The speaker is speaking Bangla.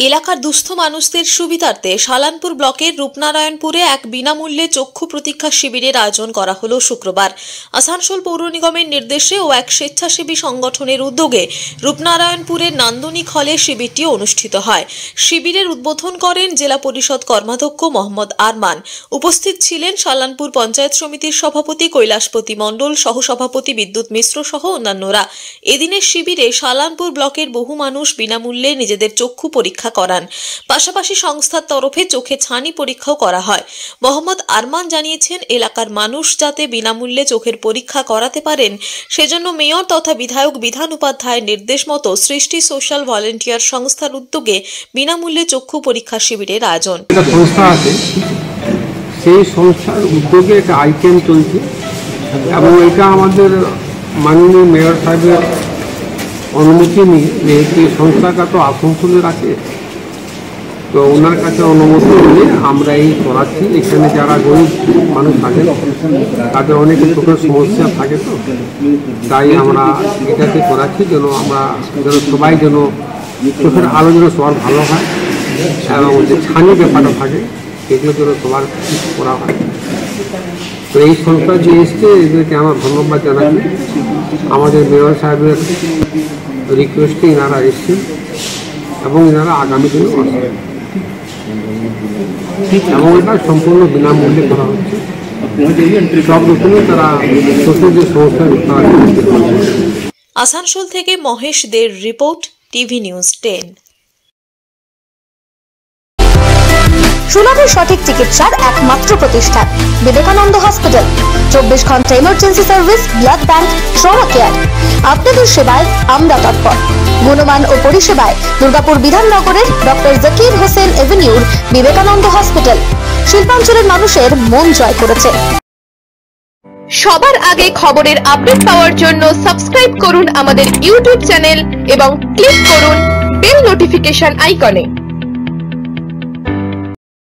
এলাকার দুস্থ মানুষদের সুবিধার্থে শালানপুর ব্লকের রূপনারায়ণপুরে এক বিনামূল্যে চক্ষু প্রতীক্ষা শিবিরের আয়োজন করা হলো শুক্রবার। আসানসোল পৌর নিগমের নির্দেশে ও এক স্বেচ্ছাসেবী সংগঠনের উদ্যোগে রূপনারায়ণপুরের নান্দনিক হলে শিবিরটি অনুষ্ঠিত হয়। শিবিরের উদ্বোধন করেন জেলা পরিষদ কর্মাধ্যক্ষ মোহাম্মদ আরমান। উপস্থিত ছিলেন শালানপুর পঞ্চায়েত সমিতির সভাপতি কৈলাসপতি মণ্ডল, সহসভাপতি বিদ্যুৎ মিশ্র সহ অন্যান্যরা। এদিনের শিবিরে শালানপুর ব্লকের বহু মানুষ বিনামূল্যে নিজেদের চক্ষু পরীক্ষা করান। পাশাপাশি সংস্থার তরফে চোখে ছানি পরীক্ষাও করা হয়। মোহাম্মদ আরমান জানিয়েছেন, এলাকার মানুষ যাতে বিনামূল্যে চোখের পরীক্ষা করাতে পারেন সেজন্য মেয়র তথা বিধায়ক বিধান উপাধ্যায়ের নির্দেশ মতো সৃষ্টি সোশ্যাল ভলেন্টিয়ার সংস্থার উদ্যোগে বিনামূল্যে চক্ষু পরীক্ষা শিবিরের আয়োজন। সেই সংস্থার উদ্যোগে একটা আইটেম চলছে এবং এটা আমাদের মাননীয় মেয়র সাহেবের অনুমতি নিয়ে, যেহেতু সংস্থাটা তো আসানসোলের আছে, তো ওনার কাছে অনুমতি নিয়ে আমরা এই করাচ্ছি। এখানে যারা গরিব মানুষ থাকে তাদের অনেক চোখের সমস্যা থাকে, তো তাই আমরা এটাতে করাচ্ছি যেন সবাই যেন চোখের আলো যেন সবার ভালো হয় এবং যে ছানি ব্যাপারটা থাকে সেগুলো যেন সবার করা হয়। তো এই সংস্থা যে এসছে এদেরকে আমার ধন্যবাদ জানাচ্ছি। আমাদের মেয়র সাহেবের রিকোয়েস্টে এনারা এসছেন এবং এনারা আগামী দিনেও আসবেন এবং এটা সম্পূর্ণ বিনামূল্যে করা হচ্ছে। সব রকমই তারা ছোট যে সংস্থা। আসানসোল থেকে মহেশ দের রিপোর্ট, টিভি নিউজ 10। সুলভে সঠিক চিকিৎসার একমাত্র প্রতিষ্ঠান বিবেকানন্দ হসপিটাল। 24 ঘন্টা emergency service, blood bank, trauma care. আপনাদের সেবায় আমরা তৎপর। গুণমান ও পরিষেবায় দুর্গাপুর বিধাননগরের ডক্টর জাকির হোসেন এভিনিউর বিবেকানন্দ হসপিটাল শিল্পাঞ্চলের মানুষের মন জয় করেছে। সবার আগে খবরের আপডেট পাওয়ার জন্য সাবস্ক্রাইব করুন আমাদের ইউটিউব চ্যানেল এবং ক্লিক করুন বেল নোটিফিকেশন আইকনে।